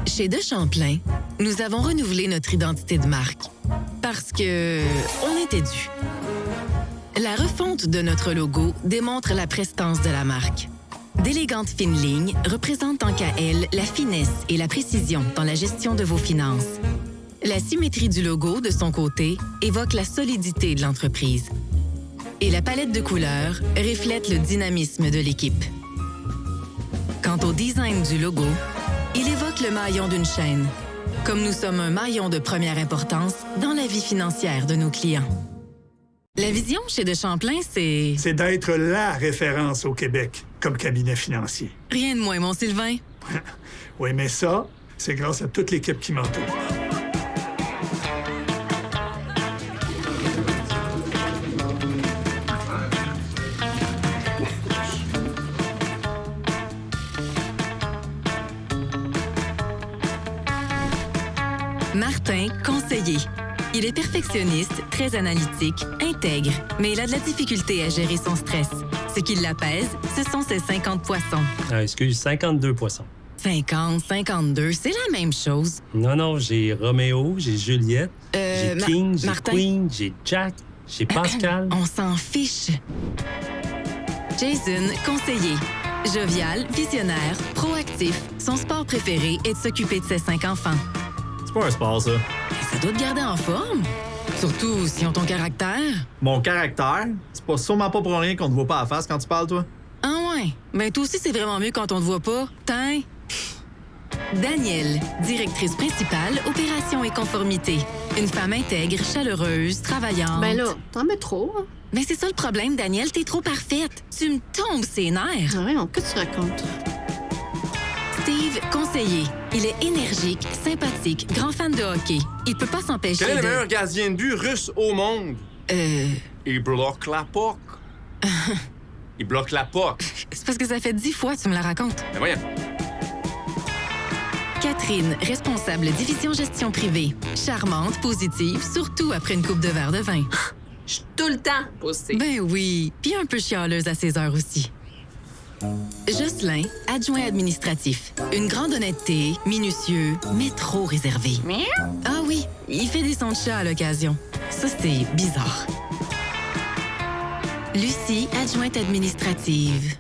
Chez De Champlain, nous avons renouvelé notre identité de marque parce que on était dû. La refonte de notre logo démontre la prestance de la marque. D'élégantes fines lignes représentent tant qu'à elles la finesse et la précision dans la gestion de vos finances. La symétrie du logo, de son côté, évoque la solidité de l'entreprise. Et la palette de couleurs reflète le dynamisme de l'équipe. Quant au design du logo, il évoque le maillon d'une chaîne, comme nous sommes un maillon de première importance dans la vie financière de nos clients. La vision chez De Champlain, c'est d'être la référence au Québec comme cabinet financier. Rien de moins, mon Sylvain. Oui, mais ça, c'est grâce à toute l'équipe qui m'entoure. Martin, conseiller. Il est perfectionniste, très analytique, intègre, mais il a de la difficulté à gérer son stress. Ce qui l'apaise, ce sont ses 50 poissons. 52 poissons. 50, 52, c'est la même chose. Non, j'ai Roméo, j'ai Juliette, j'ai King, j'ai Martin. Queen, j'ai Jack, j'ai Pascal. On s'en fiche. Jason, conseiller. Jovial, visionnaire, proactif. Son sport préféré est de s'occuper de ses 5 enfants. C'est pas un sport, ça. Ça doit te garder en forme. Surtout s'ils ont ton caractère. Mon caractère, c'est pas sûrement pas pour rien qu'on te voit pas à la face quand tu parles, toi. Ah ouais? Ben toi aussi, c'est vraiment mieux quand on te voit pas. Tain. Danielle, directrice principale, opération et conformité. Une femme intègre, chaleureuse, travaillante. Ben là, t'en mets trop, hein? Ben c'est ça le problème, Danielle, t'es trop parfaite. Tu me tombes ses nerfs. Ah ouais, que tu racontes? Steve, conseiller. Il est énergique, sympathique, grand fan de hockey. Il peut pas s'empêcher Quel est le de... meilleur gardien de but russe au monde? Il bloque la puck. Il bloque la puck. C'est parce que ça fait 10 fois que tu me la racontes. Mais voyons. Catherine, responsable division gestion privée. Charmante, positive, surtout après une coupe de verre de vin. Je suis tout le temps positive. Ben oui, puis un peu chialeuse à ses heures aussi. Jocelyn, adjoint administratif. Une grande honnêteté, minutieux, mais trop réservé. Ah oui, il fait des sons de chat à l'occasion. Ça, c'est bizarre. Lucie, adjointe administrative.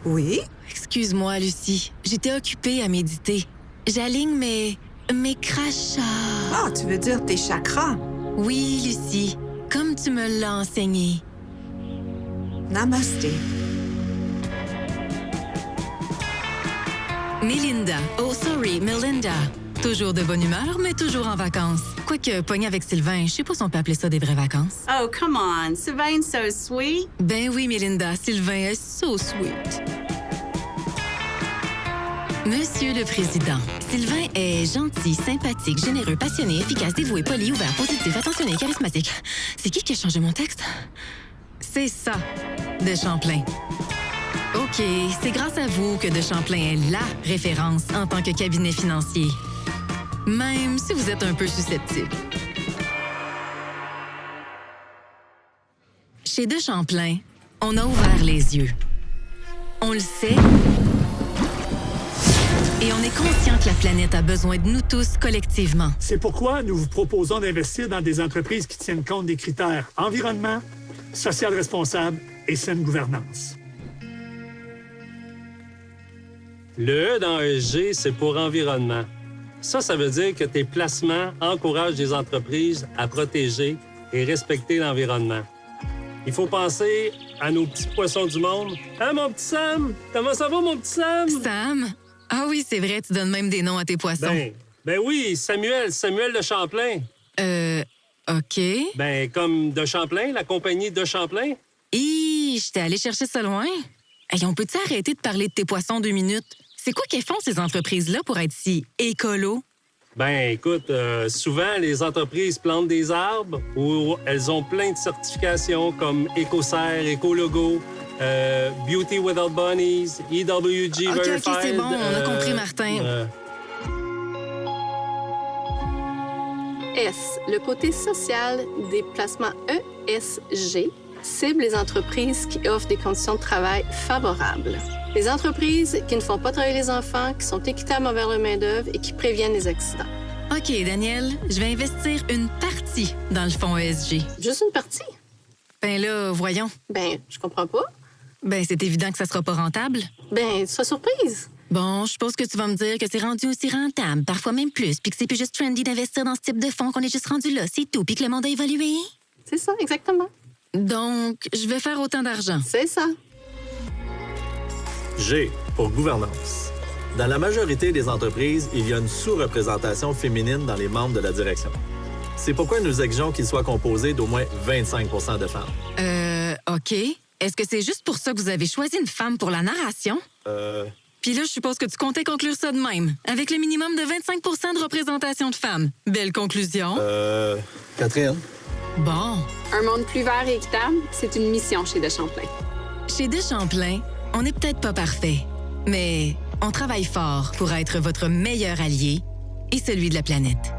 Oui? Excuse-moi, Lucie. J'étais occupée à méditer. J'aligne mes crachats. Ah, tu veux dire tes chakras? Oui, Lucie, comme tu me l'as enseigné. Namasté. Melinda. Oh, sorry, Melinda. Toujours de bonne humeur, mais toujours en vacances. Quoique, pogné avec Sylvain, je sais pas si on peut appeler ça des vraies vacances. Oh, come on. Sylvain's so sweet. Ben oui, Melinda, Sylvain est so sweet. Monsieur le Président, Sylvain est gentil, sympathique, généreux, passionné, efficace, dévoué, poli, ouvert, positif, attentionné, charismatique. C'est qui a changé mon texte? C'est ça, De Champlain. OK, c'est grâce à vous que De Champlain est la référence en tant que cabinet financier. Même si vous êtes un peu susceptible. Chez De Champlain, on a ouvert les yeux. On le sait. Et on est conscient que la planète a besoin de nous tous collectivement. C'est pourquoi nous vous proposons d'investir dans des entreprises qui tiennent compte des critères environnement, social responsable et saine gouvernance. Le E dans ESG, c'est pour environnement. Ça veut dire que tes placements encouragent les entreprises à protéger et respecter l'environnement. Il faut penser à nos petits poissons du monde. Hein, mon petit Sam? Comment ça va, mon petit Sam? Sam? Ah oui, c'est vrai, tu donnes même des noms à tes poissons. Ben oui, Samuel de Champlain. OK. Ben, comme De Champlain, la compagnie De Champlain. J'étais allée chercher ça loin. Hey, on peut-tu arrêter de parler de tes poissons 2 minutes? C'est quoi qu'elles font, ces entreprises-là, pour être si écolo? Ben, écoute, souvent, les entreprises plantent des arbres ou elles ont plein de certifications comme EcoCert, Ecologo, Beauty Without Bunnies, EWG Verified. OK, c'est bon, on a compris, Martin. S. Le côté social des placements ESG cible les entreprises qui offrent des conditions de travail favorables. Les entreprises qui ne font pas travailler les enfants, qui sont équitables envers la main-d'œuvre et qui préviennent les accidents. OK, Daniel, je vais investir une partie dans le fonds ESG. Juste une partie? Ben là, voyons. Ben, je comprends pas. Ben, c'est évident que ça sera pas rentable. Ben, sois surprise. Bon, je suppose que tu vas me dire que c'est rendu aussi rentable, parfois même plus, puis que c'est plus juste trendy d'investir dans ce type de fonds, qu'on est juste rendu là, c'est tout, puis que le monde a évolué. C'est ça, exactement. Donc, je vais faire autant d'argent. C'est ça. G pour gouvernance. Dans la majorité des entreprises, il y a une sous-représentation féminine dans les membres de la direction. C'est pourquoi nous exigeons qu'il soit composé d'au moins 25 % de femmes. OK. Est-ce que c'est juste pour ça que vous avez choisi une femme pour la narration? Puis là, je suppose que tu comptais conclure ça de même, avec le minimum de 25 % de représentation de femmes. Belle conclusion. Catherine? Bon. Un monde plus vert et équitable, c'est une mission chez Deschamplain. Chez Deschamplain, on n'est peut-être pas parfait, mais on travaille fort pour être votre meilleur allié et celui de la planète.